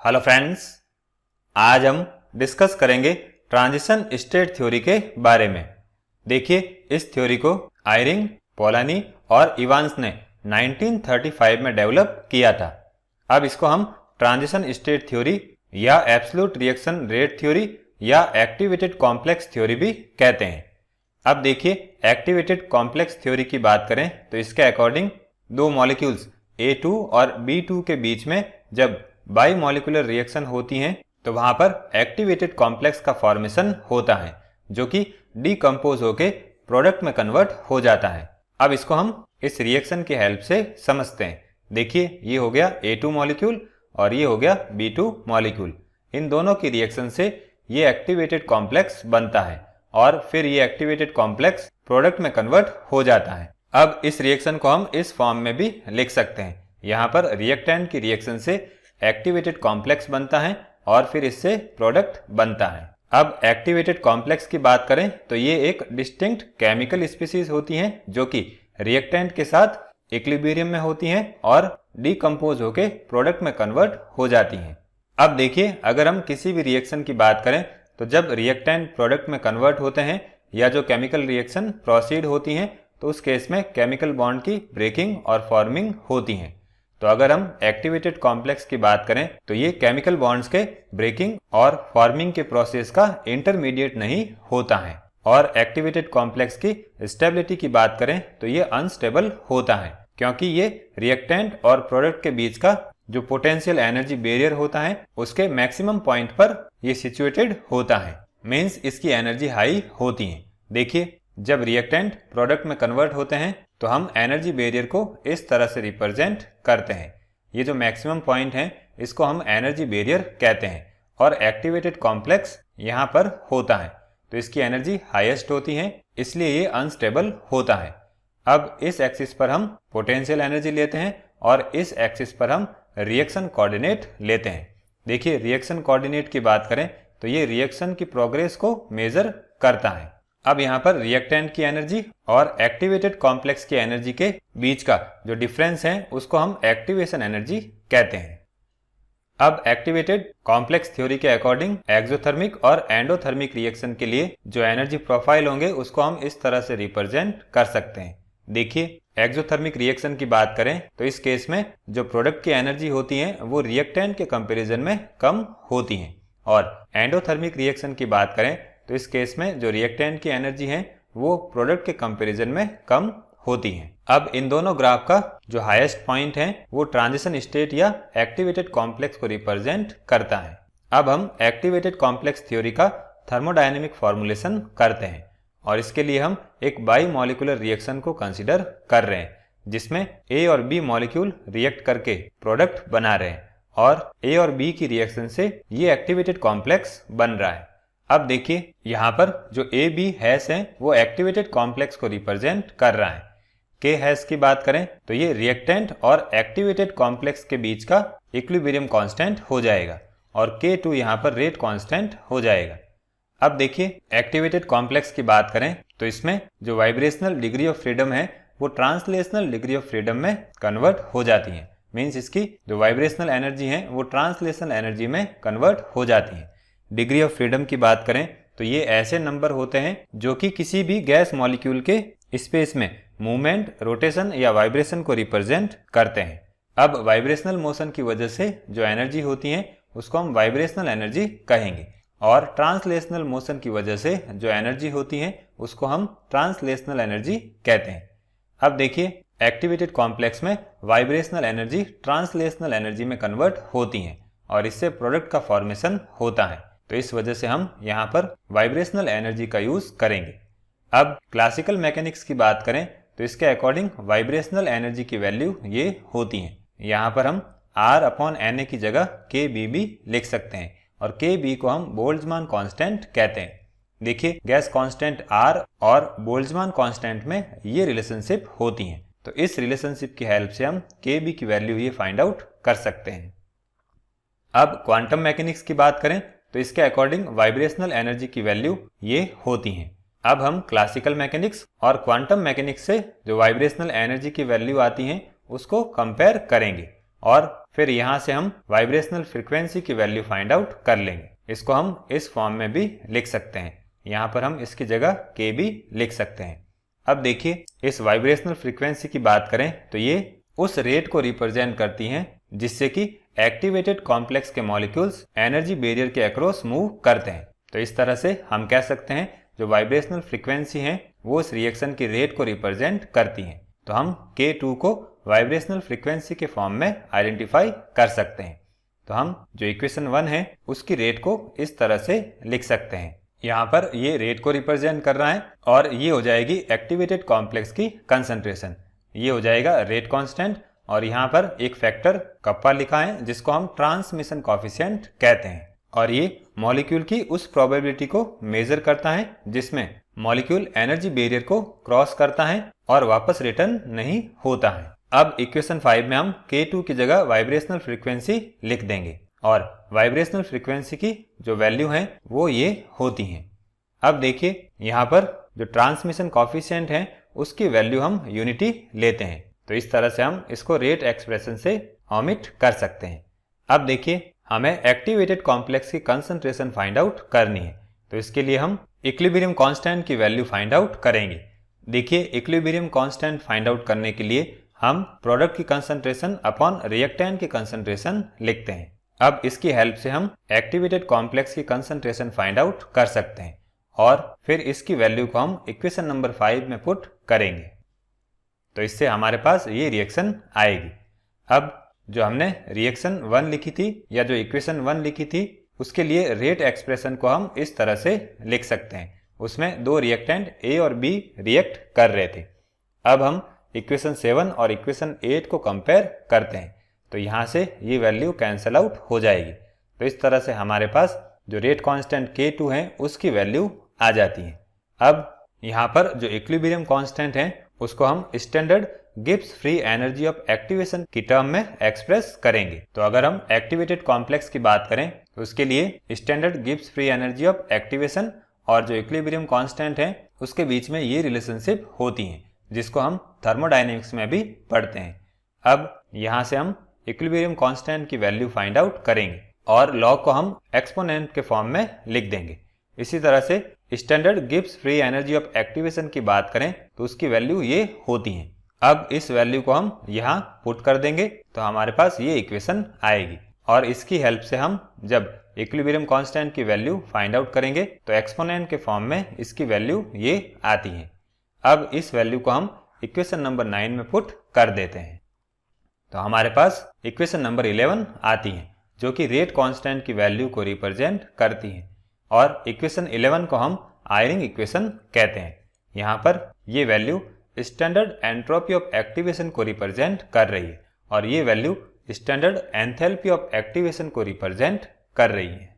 Hello friends, आज हम discuss करेंगे ट्रांजिशन स्टेट थ्योरी के बारे में। देखिए, इस थ्योरी को आयरिंग, पोलानी और इवांस ने 1935 में डेवलप किया था। अब इसको हम ट्रांजिशन स्टेट थ्योरी या एब्सोल्यूट रिएक्शन रेट थ्योरी या एक्टिवेटेड कॉम्प्लेक्स थ्योरी भी कहते हैं। अब देखिए, एक्टिवेटेड कॉम्प्लेक्स थ्योरी की बात करें तो इसके अकॉर्डिंग दो मॉलिक्यूल्स A2 और B2 के बीच में जब बाई मॉलिक्यूलर रिएक्शन होती हैं तो वहां पर एक्टिवेटेड कॉम्प्लेक्स का फॉर्मेशन होता है जो कि डीकम्पोज होके प्रोडक्ट में कन्वर्ट हो जाता है। अब इसको हम इस रिएक्शन की हेल्प से समझते हैं। देखिए, ये हो गया A2 मॉलिक्यूल और ये हो गया B2 मॉलिक्यूल। इन दोनों की रिएक्शन से ये एक्टिवेटेड कॉम्प्लेक्स बनता है और फिर ये एक्टिवेटेड कॉम्प्लेक्स प्रोडक्ट में कन्वर्ट हो जाता है। अब इस रिएक्शन को हम इस फॉर्म में भी लिख सकते हैं। यहाँ पर रिएक्टेंट की रिएक्शन से एक्टिवेटेड कॉम्प्लेक्स बनता है और फिर इससे प्रोडक्ट बनता है। अब एक्टिवेटेड कॉम्प्लेक्स की बात करें तो ये एक डिस्टिंक्ट केमिकल स्पीसीज होती हैं जो कि रिएक्टेंट के साथ इक्विलिब्रियम में होती हैं और डीकम्पोज होके प्रोडक्ट में कन्वर्ट हो जाती हैं। अब देखिए, अगर हम किसी भी रिएक्शन की बात करें तो जब रिएक्टेंट प्रोडक्ट में कन्वर्ट होते हैं या जो केमिकल रिएक्शन प्रोसीड होती हैं तो उस केस में केमिकल बॉन्ड की ब्रेकिंग और फॉर्मिंग होती हैं। तो अगर हम एक्टिवेटेड कॉम्प्लेक्स की बात करें तो ये केमिकल बॉन्ड्स के ब्रेकिंग और फॉर्मिंग के प्रोसेस का इंटरमीडिएट नहीं होता है। और एक्टिवेटेड कॉम्प्लेक्स की स्टेबिलिटी की बात करें तो ये अनस्टेबल होता है क्योंकि ये रिएक्टेंट और प्रोडक्ट के बीच का जो पोटेंशियल एनर्जी बैरियर होता है उसके मैक्सिमम पॉइंट पर ये सिचुएटेड होता है। मींस इसकी एनर्जी हाई होती है। देखिए, जब रिएक्टेंट प्रोडक्ट में कन्वर्ट होते हैं तो हम एनर्जी बैरियर को इस तरह से रिप्रेजेंट करते हैं। ये जो मैक्सिमम पॉइंट है इसको हम एनर्जी बैरियर कहते हैं और एक्टिवेटेड कॉम्प्लेक्स यहाँ पर होता है तो इसकी एनर्जी हाईएस्ट होती है, इसलिए ये अनस्टेबल होता है। अब इस एक्सिस पर हम पोटेंशियल एनर्जी लेते हैं और इस एक्सिस पर हम रिएक्शन कोऑर्डिनेट लेते हैं। देखिए, रिएक्शन कोऑर्डिनेट की बात करें तो ये रिएक्शन की प्रोग्रेस को मेजर करता है। अब यहाँ पर रिएक्टेंट की एनर्जी और एक्टिवेटेड कॉम्प्लेक्स की एनर्जी के बीच का जो डिफरेंस है उसको हम एक्टिवेशन एनर्जी कहते हैं। अब एक्टिवेटेड कॉम्प्लेक्स थ्योरी के अकॉर्डिंग एक्सोथर्मिक और एंडोथर्मिक रिएक्शन के लिए जो एनर्जी प्रोफाइल होंगे उसको हम इस तरह से रिप्रेजेंट कर सकते हैं। देखिए, एक्सोथर्मिक रिएक्शन की बात करें तो इस केस में जो प्रोडक्ट की एनर्जी होती है वो रिएक्टेंट के कंपैरिजन में कम होती है और एंडोथर्मिक रिएक्शन की बात करें तो इस केस में जो रिएक्टेंट की एनर्जी है वो प्रोडक्ट के कंपैरिजन में कम होती है। अब इन दोनों ग्राफ का जो हाईएस्ट पॉइंट है वो ट्रांजिशन स्टेट या एक्टिवेटेड कॉम्प्लेक्स को रिप्रेजेंट करता है। अब हम एक्टिवेटेड कॉम्प्लेक्स थ्योरी का थर्मोडायनेमिक फॉर्मुलेशन करते हैं और इसके लिए हम एक बाई मॉलिक्यूलर रिएक्शन को कंसिडर कर रहे हैं जिसमें A और B मॉलिक्यूल रिएक्ट करके प्रोडक्ट बना रहे हैं और A और B की रिएक्शन से ये एक्टिवेटेड कॉम्प्लेक्स बन रहा है। अब देखिए, यहाँ पर जो AB हैश है वो एक्टिवेटेड कॉम्प्लेक्स को रिप्रेजेंट कर रहा है। K हैश की बात करें तो ये रिएक्टेंट और एक्टिवेटेड कॉम्प्लेक्स के बीच का इक्विलिब्रियम कांस्टेंट हो जाएगा और K2 यहाँ पर रेट कांस्टेंट हो जाएगा। अब देखिए, एक्टिवेटेड कॉम्प्लेक्स की बात करें तो इसमें जो वाइब्रेशनल डिग्री ऑफ फ्रीडम है वो ट्रांसलेशनल डिग्री ऑफ फ्रीडम में कन्वर्ट हो जाती है। मीन्स इसकी जो वाइब्रेशनल एनर्जी है वो ट्रांसलेशनल एनर्जी में कन्वर्ट हो जाती है। डिग्री ऑफ फ्रीडम की बात करें तो ये ऐसे नंबर होते हैं जो कि किसी भी गैस मॉलिक्यूल के स्पेस में मूवमेंट, रोटेशन या वाइब्रेशन को रिप्रेजेंट करते हैं। अब वाइब्रेशनल मोशन की वजह से जो एनर्जी होती है उसको हम वाइब्रेशनल एनर्जी कहेंगे और ट्रांसलेशनल मोशन की वजह से जो एनर्जी होती है उसको हम ट्रांसलेशनल एनर्जी कहते हैं। अब देखिए, एक्टिवेटेड कॉम्प्लेक्स में वाइब्रेशनल एनर्जी ट्रांसलेशनल एनर्जी में कन्वर्ट होती है और इससे प्रोडक्ट का फॉर्मेशन होता है। तो इस वजह से हम यहाँ पर वाइब्रेशनल एनर्जी का यूज करेंगे। अब क्लासिकल मैकेनिक्स की बात करें तो इसके अकॉर्डिंग वाइब्रेशनल एनर्जी की वैल्यू ये होती है। यहाँ पर हम R/Na की जगह Kb भी लिख सकते हैं और Kb को हम बोल्ट्जमान कांस्टेंट कहते हैं। देखिए, गैस कांस्टेंट R और बोल्ट्जमान कांस्टेंट में ये रिलेशनशिप होती है तो इस रिलेशनशिप की हेल्प से हम Kb की वैल्यू ये फाइंड आउट कर सकते हैं। अब क्वांटम मैकेनिक्स की बात करें तो इसके अकॉर्डिंग वाइब्रेशनल एनर्जी की वैल्यू ये होती है। अब हम क्लासिकल मैकेनिक्स और क्वांटम मैकेनिक्स से जो वाइब्रेशनल एनर्जी की वैल्यू आती है उसको कंपेयर करेंगे और फिर यहाँ से हम वाइब्रेशनल फ्रीक्वेंसी की वैल्यू फाइंड आउट कर लेंगे। इसको हम इस फॉर्म में भी लिख सकते हैं, यहाँ पर हम इसकी जगह के भी लिख सकते हैं। अब देखिए, इस वाइब्रेशनल फ्रीक्वेंसी की बात करें तो ये उस रेट को रिप्रेजेंट करती हैं जिससे कि एक्टिवेटेड कॉम्प्लेक्स के मॉलिक्यूल्स एनर्जी बैरियर के अक्रॉस मूव करते हैं। तो इस तरह से हम कह सकते हैं जो वाइब्रेशनल फ्रीक्वेंसी है वो इस रिएक्शन की रेट को रिप्रेजेंट करती हैं। तो हम K2 को वाइब्रेशनल फ्रीक्वेंसी के फॉर्म में आइडेंटिफाई कर सकते हैं। तो हम जो इक्वेशन 1 है उसकी रेट को इस तरह से लिख सकते हैं। यहाँ पर ये रेट को रिप्रेजेंट कर रहा है और ये हो जाएगी एक्टिवेटेड कॉम्प्लेक्स की कंसंट्रेशन। ये हो जाएगा रेट कांस्टेंट और यहाँ पर एक फैक्टर कप्पा लिखा है जिसको हम ट्रांसमिशन कॉफिशिएंट कहते हैं। और ये मॉलिक्यूल की उस प्रोबेबिलिटी को मेजर करता है जिसमें मॉलिक्यूल एनर्जी बैरियर को क्रॉस करता है और वापस रिटर्न नहीं होता है। अब इक्वेशन 5 में हम K2 की जगह वाइब्रेशनल फ्रीक्वेंसी लिख देंगे और वाइब्रेशनल फ्रीक्वेंसी की जो वैल्यू है वो ये होती हैं। अब देखिए, यहाँ पर जो ट्रांसमिशन कॉफिशिएंट है उसकी वैल्यू हम यूनिटी लेते हैं। तो इस तरह से हम इसको रेट एक्सप्रेशन से ओमिट कर सकते हैं। अब देखिए, हमें एक्टिवेटेड कॉम्प्लेक्स की कंसंट्रेशन फाइंड आउट करनी है। तो इसके लिए हम इक्विलिब्रियम कांस्टेंट की वैल्यू फाइंड आउट करेंगे। देखिए, इक्विलिब्रियम कांस्टेंट फाइंड आउट करने के लिए हम प्रोडक्ट की कंसंट्रेशन अपॉन रिएक्टेंट की कंसंट्रेशन लिखते हैं। अब इसकी हेल्प से हम एक्टिवेटेड कॉम्प्लेक्स की कंसंट्रेशन फाइंड आउट कर सकते हैं और फिर इसकी वैल्यू को हम इक्वेशन नंबर 5 में पुट करेंगे। तो इससे हमारे पास ये रिएक्शन आएगी। अब जो हमने रिएक्शन 1 लिखी थी या जो इक्वेशन 1 लिखी थी उसके लिए रेट एक्सप्रेशन को हम इस तरह से लिख सकते हैं। उसमें दो रिएक्टेंट A और B रिएक्ट कर रहे थे। अब हम इक्वेशन 7 और इक्वेशन 8 को कंपेयर करते हैं तो यहाँ से ये वैल्यू कैंसिल आउट हो जाएगी। तो इस तरह से हमारे पास जो रेट कांस्टेंट K2 है उसकी वैल्यू आ जाती है। अब यहाँ पर जो इक्विलिब्रियम कांस्टेंट है उसको हम standard Gibbs free energy of activation की टर्म में एक्सप्रेस करेंगे। तो अगर हम एक्टिवेटेड कॉम्प्लेक्स की बात करें तो उसके लिए standard Gibbs free energy of activation और जो इक्विलिब्रियम कांस्टेंट है उसके बीच में ये रिलेशनशिप होती है जिसको हम थर्मोडायनेमिक्स में भी पढ़ते हैं। अब यहाँ से हम इक्विलिब्रियम कांस्टेंट की वैल्यू फाइंड आउट करेंगे और लॉग को हम एक्सपोनेंट के फॉर्म में लिख देंगे। इसी तरह से standard Gibbs free energy of activation की बात करें तो उसकी वैल्यू ये होती है। अब इस वैल्यू को हम यहाँ पुट कर देंगे तो हमारे पास ये इक्वेशन आएगी और इसकी हेल्प से हम जब इक्विलिब्रियम कांस्टेंट की वैल्यू फाइंड आउट करेंगे तो एक्सपोनेंट के फॉर्म में इसकी वैल्यू ये आती है। अब इस वैल्यू को हम इक्वेशन नंबर 9 में पुट कर देते हैं तो हमारे पास इक्वेशन नंबर 11 आती है जो कि रेट कांस्टेंट की वैल्यू को रिप्रेजेंट करती है और इक्वेशन 11 को हम आयरिंग इक्वेशन कहते हैं। यहाँ पर ये value standard entropy of activation को रिप्रेजेंट कर रही है और ये value standard enthalpy of activation को रिप्रेजेंट कर रही है।